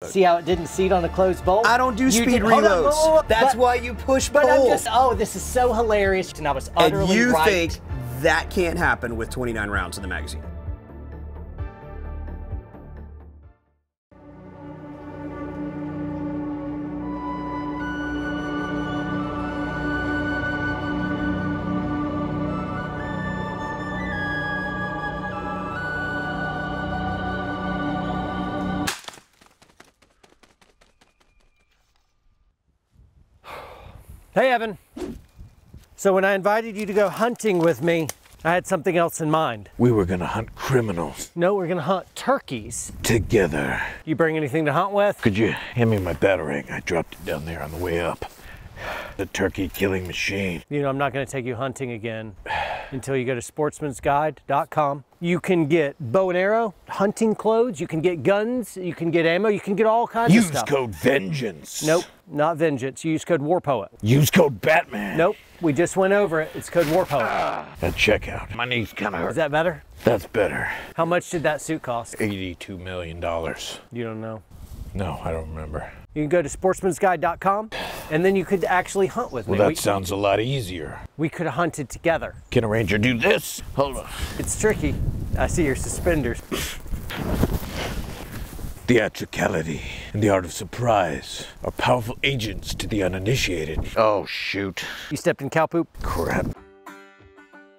See how it didn't seat on a closed bolt? I don't do speed reloads. That's why you push pull. But I'm just, oh, this is so hilarious. And I was utterly right. right. And you think that can't happen with 29 rounds in the magazine? Hey, Evan. So when I invited you to go hunting with me, I had something else in mind. We were gonna hunt criminals. No, we're gonna hunt turkeys. Together. You bring anything to hunt with? Could you hand me my batarang? I dropped it down there on the way up. The turkey killing machine. You know, I'm not gonna take you hunting again until you go to sportsmansguide.com. You can get bow and arrow, hunting clothes, you can get guns, you can get ammo, you can get all kinds of stuff. Use code VENGEANCE. Nope, not Vengeance. Use code WARPOET. Use code BATMAN. Nope, we just went over it. It's code WARPOET. At checkout. My knees kind of hurt. Is that better? That's better. How much did that suit cost? $82 million. You don't know? No, I don't remember. You can go to sportsmansguide.com and then you could actually hunt with me. Well, that sounds a lot easier. We could have hunted together. Can a ranger do this? Hold on. It's tricky. I see your suspenders. Theatricality and the art of surprise are powerful agents to the uninitiated. Oh, shoot. You stepped in cow poop? Crap.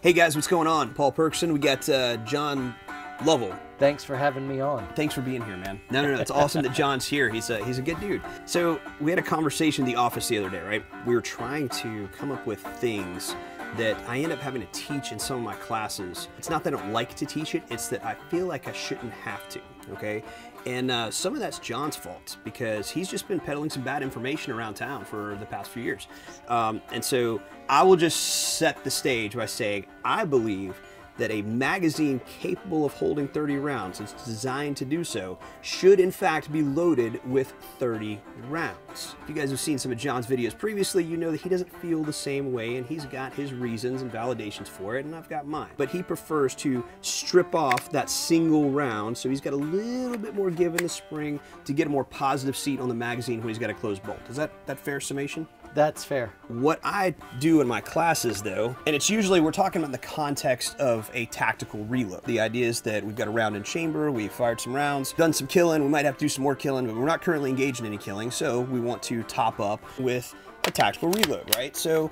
Hey guys, what's going on? Paul Perkson. We got John Lovell. Thanks for having me on. Thanks for being here, man. No, it's awesome that John's here. He's a good dude. So we had a conversation in the office the other day, right? We were trying to come up with things that I end up having to teach in some of my classes. It's not that I don't like to teach it, it's that I feel like I shouldn't have to, okay? And some of that's John's fault because he's just been peddling some bad information around town for the past few years. And so I will just set the stage by saying, I believe that a magazine capable of holding 30 rounds, it's designed to do so, should in fact be loaded with 30 rounds. If you guys have seen some of John's videos previously, you know that he doesn't feel the same way and he's got his reasons and validations for it, and I've got mine. But he prefers to strip off that single round, so he's got a little bit more give in the spring to get a more positive seat on the magazine when he's got a closed bolt. Is that fair summation? That's fair. What I do in my classes though, and it's usually we're talking about in the context of a tactical reload. The idea is that we've got a round in chamber, we've fired some rounds, done some killing, we might have to do some more killing, but we're not currently engaged in any killing, so we want to top up with a tactical reload, right? So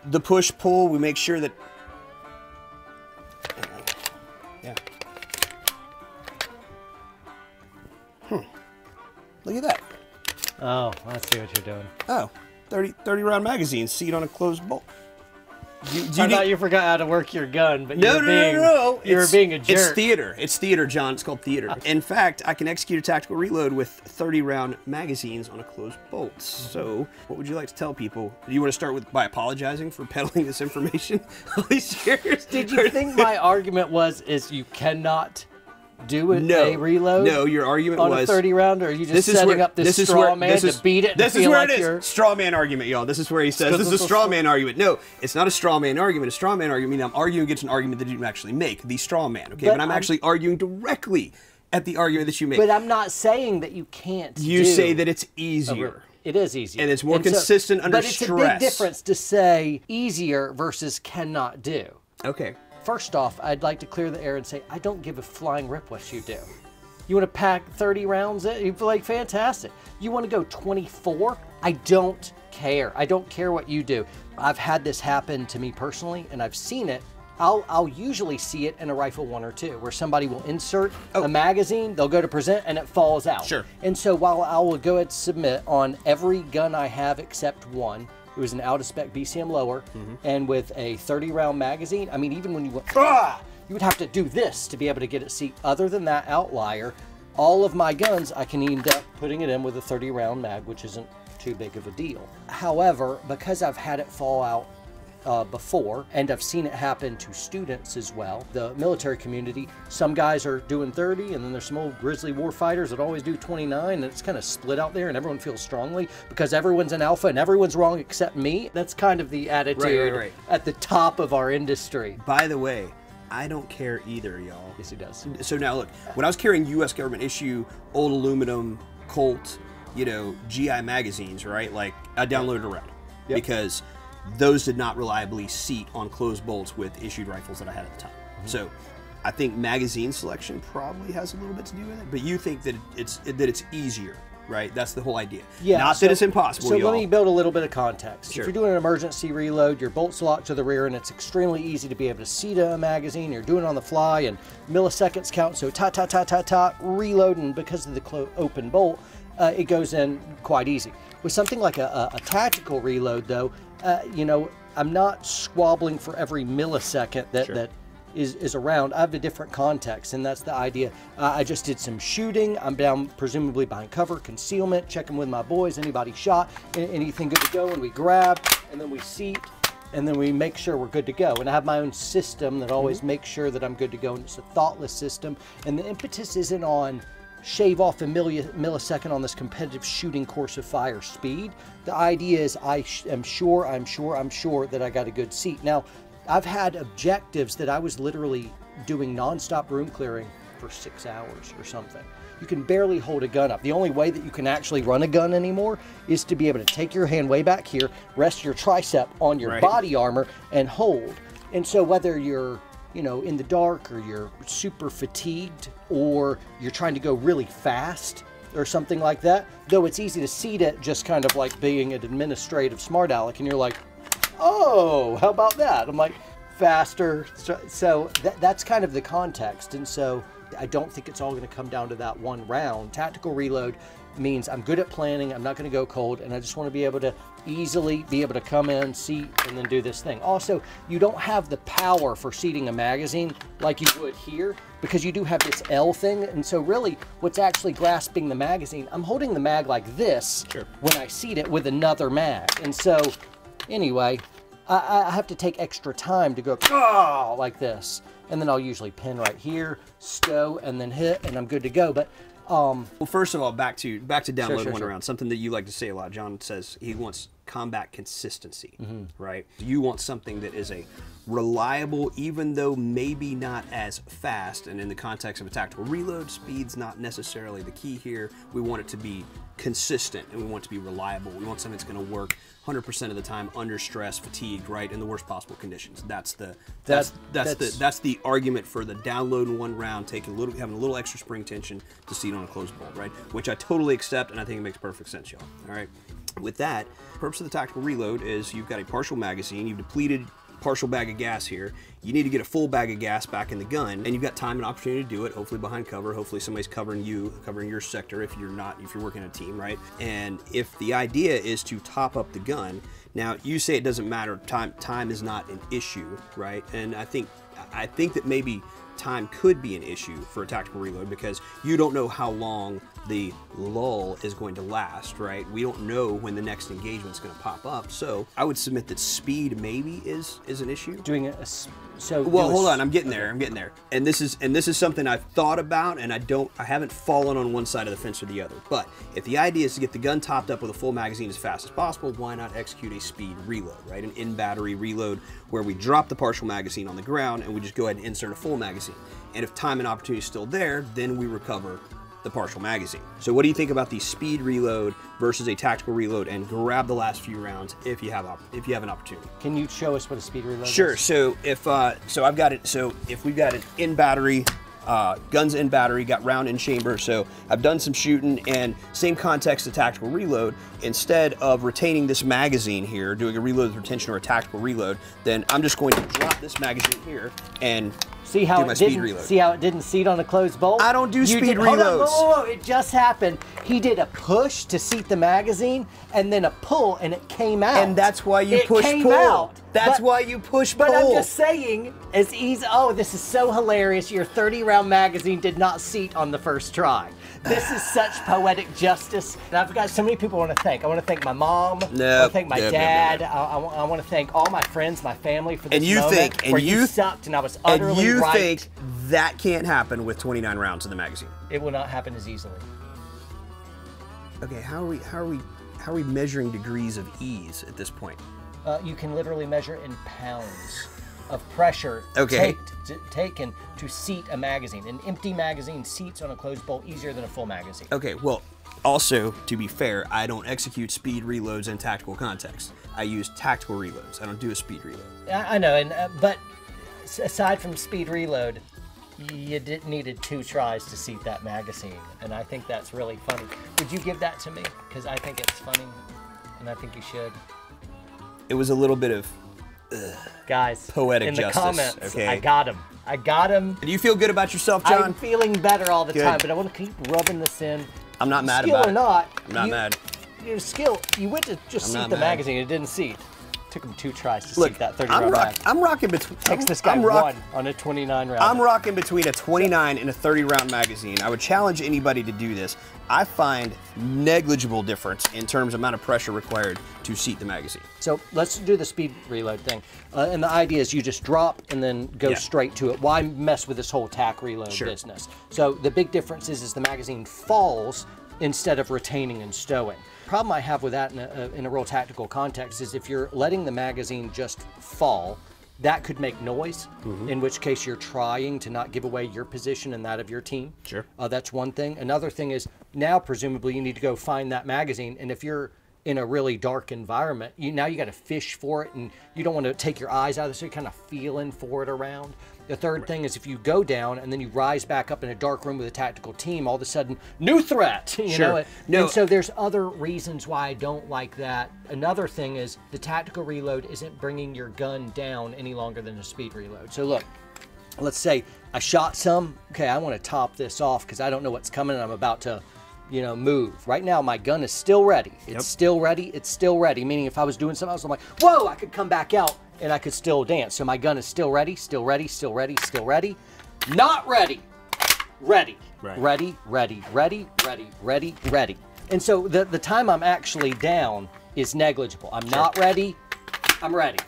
the push-pull, we make sure that, yeah. Look at that. Oh, I see what you're doing. Oh. 30 round magazine, seat on a closed bolt. I thought you forgot how to work your gun, but no. You were being a jerk. It's theater. It's theater, John. It's called theater. In fact, I can execute a tactical reload with 30 round magazines on a closed bolt. So, what would you like to tell people? Do you want to start by apologizing for peddling this information all these years? Did you think my argument is you cannot do a reload? No, your argument was on a 30 round, or are you just setting up this straw man to beat it? This is where it is. Straw man argument, y'all. This is where he says this is a straw man argument. No, it's not a straw man argument. A straw man argument means I'm arguing against an argument that you didn't actually make. The straw man, okay? But I'm actually arguing directly at the argument that you make. But I'm not saying that you can't. You say that it's easier. It is easier. And it's more consistent under stress. But it's a big difference to say easier versus cannot do. Okay. First off, I'd like to clear the air and say, I don't give a flying rip what you do. You want to pack 30 rounds in? You feel like fantastic. You want to go 24? I don't care. I don't care what you do. I've had this happen to me personally, and I've seen it. I'll usually see it in a rifle 1 or 2, where somebody will insert a magazine, they'll go to present, and it falls out. Sure. And so while I will go ahead and submit on every gun I have except one, it was an out-of-spec BCM lower, and with a 30-round magazine, I mean, even when you went, you would have to do this to be able to get it seat. Other than that outlier, all of my guns, I can end up putting it in with a 30-round mag, which isn't too big of a deal. However, because I've had it fall out before, and I've seen it happen to students as well, the military community, some guys are doing 30, and then there's some old grizzly war fighters that always do 29, and it's kind of split out there, and everyone feels strongly because everyone's an alpha and everyone's wrong except me. That's kind of the attitude at the top of our industry. By the way, I don't care either, y'all. Yes, he does. So now look, when I was carrying U.S. government issue old aluminum Colt, you know, GI magazines, right? Like I downloaded around Yep. because those did not reliably seat on closed bolts with issued rifles that I had at the time. So I think magazine selection probably has a little bit to do with it, but you think that it's easier, right? That's the whole idea. Yeah, Not that it's impossible, So y'all. let me build a little bit of context. Sure. If you're doing an emergency reload, your bolt's locked to the rear, and it's extremely easy to be able to seat a magazine. You're doing it on the fly, and milliseconds count, so reload, and because of the open bolt, it goes in quite easy. With something like a tactical reload, though, you know, I'm not squabbling for every millisecond that is around. I have a different context, and that's the idea. I just did some shooting. I'm down presumably behind cover, concealment, checking with my boys, anybody shot, anything good to go, and we grab, and then we seat, and then we make sure we're good to go. And I have my own system that always makes sure that I'm good to go, and it's a thoughtless system. And the impetus isn't on shave off a millisecond on this competitive shooting course of fire speed. The idea is I am sure that I got a good seat. Now, I've had objectives that I was literally doing nonstop room clearing for 6 hours or something. You can barely hold a gun up. The only way that you can actually run a gun anymore is to be able to take your hand way back here, rest your tricep on your body armor, and hold. And so whether you're, you know, in the dark, or you're super fatigued, or you're trying to go really fast or something like that, though it's easy to seat it just kind of like being an administrative smart aleck, and you're like, oh, how about that? I'm like, faster. So that's kind of the context. And so I don't think it's all going to come down to that one round. Tactical reload means I'm good at planning, I'm not going to go cold, and I just want to be able to easily be able to come in, seat, and then do this thing. Also, you don't have the power for seating a magazine like you would here, because you do have this L thing, and so really what's actually grasping the magazine, I'm holding the mag like this when I seat it with another mag. And so anyway, I have to take extra time to go like this, and then I'll usually pin right here, stow, and then hit, and I'm good to go. But well, first of all, back to download one sure. around. Something that you like to say a lot. John says he wants combat consistency, right? You want something that is a reliable, even though maybe not as fast. And in the context of a tactical reload, speed's not necessarily the key here. We want it to be consistent, and we want it to be reliable. We want something that's going to work 100% of the time under stress, fatigued, right, in the worst possible conditions. That's the argument for the download in one round, having a little extra spring tension to seat on a closed bolt, right? Which I totally accept, and I think it makes perfect sense, y'all. All right. With that, the purpose of the tactical reload is you've got a partial magazine, you've depleted partial bag of gas here. You need to get a full bag of gas back in the gun, and you've got time and opportunity to do it, hopefully behind cover, hopefully somebody's covering your sector if you're working in a team, right? And if the idea is to top up the gun, now you say it doesn't matter, time is not an issue, right? And I think that maybe time could be an issue for a tactical reload because you don't know how long the lull is going to last, right? We don't know when the next engagement is going to pop up. So I would submit that speed maybe is an issue. Hold on, I'm getting there. And this is something I've thought about, and I haven't fallen on one side of the fence or the other. But if the idea is to get the gun topped up with a full magazine as fast as possible, why not execute a speed reload, right? An in-battery reload where we drop the partial magazine on the ground and we just go ahead and insert a full magazine. And if time and opportunity is still there, then we recover the partial magazine. So what do you think about the speed reload versus a tactical reload, and grab the last few rounds if you have an opportunity? Can you show us what a speed reload is? Sure. So if I've got it. So if we've got it in battery, guns in battery, got round in chamber. So I've done some shooting, and same context to tactical reload. Instead of retaining this magazine here, doing a reload with retention or a tactical reload, then I'm just going to drop this magazine here and see how it didn't seat on a closed bolt? I don't do speed reloads. Hold on, it just happened. He did a push to seat the magazine, and then a pull, and it came out. And that's why you push pull. That's why you push pull. But I'm just saying, as easy. Oh, this is so hilarious. Your 30-round magazine did not seat on the first try. This is such poetic justice. And I've got so many people I want to thank. I want to thank my mom. I want to thank my dad. I want to thank all my friends, my family for this moment where you sucked and I was utterly right. And you think that can't happen with 29 rounds in the magazine? It will not happen as easily. Okay, how are we measuring degrees of ease at this point? You can literally measure in pounds of pressure taken to seat a magazine. An empty magazine seats on a closed bolt easier than a full magazine. Okay, well, Also, to be fair, I don't execute speed reloads in tactical context. I use tactical reloads. I don't do a speed reload. I know, and but aside from speed reload, you needed 2 tries to seat that magazine, and I think that's really funny. Would you give that to me? Because I think it's funny, and I think you should. It was a little bit of guys, poetic in the justice. comments, okay, I got him. I got him. Do you feel good about yourself, John? I'm feeling better all the Good. time, but I want to keep rubbing this in. I'm not mad skill about or it. not, I'm not mad. Your skill, you went to just seat the magazine, it didn't seat. Took him 2 tries to seat that 30 round mag. I'm rocking between. Takes this guy 1 on a 29 round. I'm rocking between a 29 and a 30 round magazine. I would challenge anybody to do this. I find negligible difference in terms of amount of pressure required to seat the magazine. So let's do the speed reload thing. And the idea is you just drop and then go straight to it. Why mess with this whole tack reload business? So the big difference is the magazine falls instead of retaining and stowing. Problem I have with that in a real tactical context is if you're letting the magazine just fall, that could make noise, in which case you're trying to not give away your position and that of your team. Sure. That's one thing. Another thing is now presumably you need to go find that magazine, and if you're in a really dark environment, now you got to fish for it, and you don't want to take your eyes out of it, so you're kind of feeling for it around. The third thing is if you go down and then you rise back up in a dark room with a tactical team, all of a sudden, new threat, you know? And so there's other reasons why I don't like that. Another thing is the tactical reload isn't bringing your gun down any longer than a speed reload. So look, let's say I shot some, okay, I want to top this off because I don't know what's coming and I'm about to, you know, move. Right now, my gun is still ready. It's still ready. It's still ready. Meaning if I was doing something else, I'm like, whoa, I could come back out and I could still dance. So my gun is still ready, still ready, still ready, still ready. Not ready. Ready. Right. Ready, ready, ready, ready, ready, ready. And so the time I'm actually down is negligible. I'm not ready. I'm ready.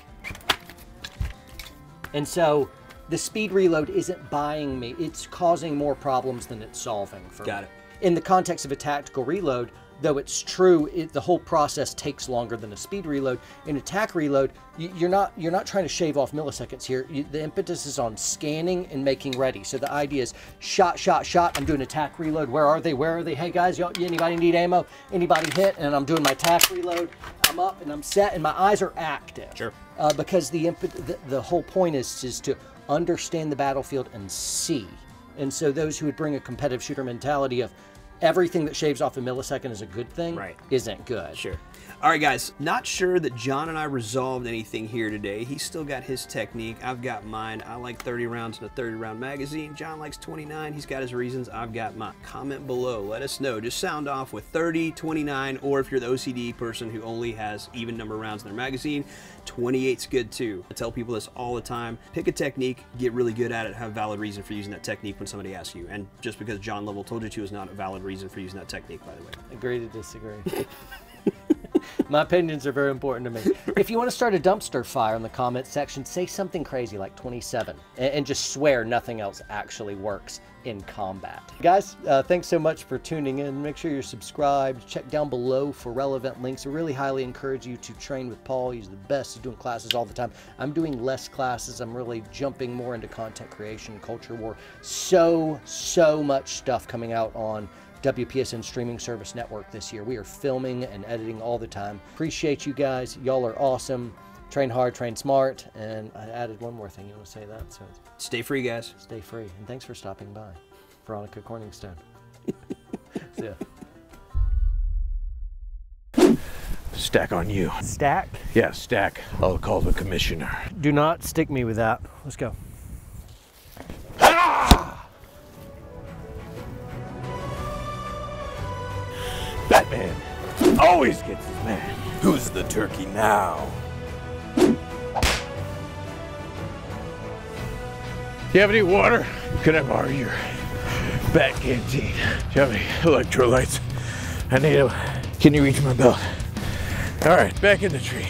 And so the speed reload isn't buying me. It's causing more problems than it's solving for me. Got it. In the context of a tactical reload, though it's true, the whole process takes longer than a speed reload. In a tac reload, you're not trying to shave off milliseconds here. The impetus is on scanning and making ready. So the idea is shot, shot, shot. I'm doing a tac reload. Where are they? Where are they? Hey guys, anybody need ammo? Anybody hit? And I'm doing my tac reload. I'm up and I'm set, and my eyes are active. Sure. Because the whole point is to understand the battlefield and see. And so those who would bring a competitive shooter mentality of everything that shaves off a millisecond is a good thing isn't good. Sure. All right, guys, not sure that John and I resolved anything here today. He's still got his technique. I've got mine. I like 30 rounds in a 30 round magazine. John likes 29. He's got his reasons. I've got mine. Comment below. Let us know. Just sound off with 30, 29, or if you're the OCD person who only has even number rounds in their magazine, 28's good too. I tell people this all the time. Pick a technique, get really good at it, have a valid reason for using that technique when somebody asks you. And just because John Lovell told you to is not a valid reason for using that technique, by the way. Agree to disagree. My opinions are very important to me. If you want to start a dumpster fire in the comments section, say something crazy like 27 and just swear nothing else actually works in combat. Guys, thanks so much for tuning in. Make sure you're subscribed. Check down below for relevant links. I really highly encourage you to train with Paul. He's the best. He's doing classes all the time. I'm doing less classes. I'm really jumping more into content creation, culture war. So much stuff coming out on WPSN Streaming Service Network this year. We are filming and editing all the time. Appreciate you guys. Y'all are awesome. Train hard, train smart. And I added one more thing. You want to say that? So stay free, guys. Stay free. And thanks for stopping by. Veronica Corningstone. See ya. Stack on you. Stack? Yeah, stack. I'll call the commissioner. Do not stick me with that. Let's go. Batman always gets his man. Who's the turkey now? Do you have any water? Can I borrow your bat canteen? Do you have any electrolytes? I need them. Can you reach my belt? All right, back in the tree.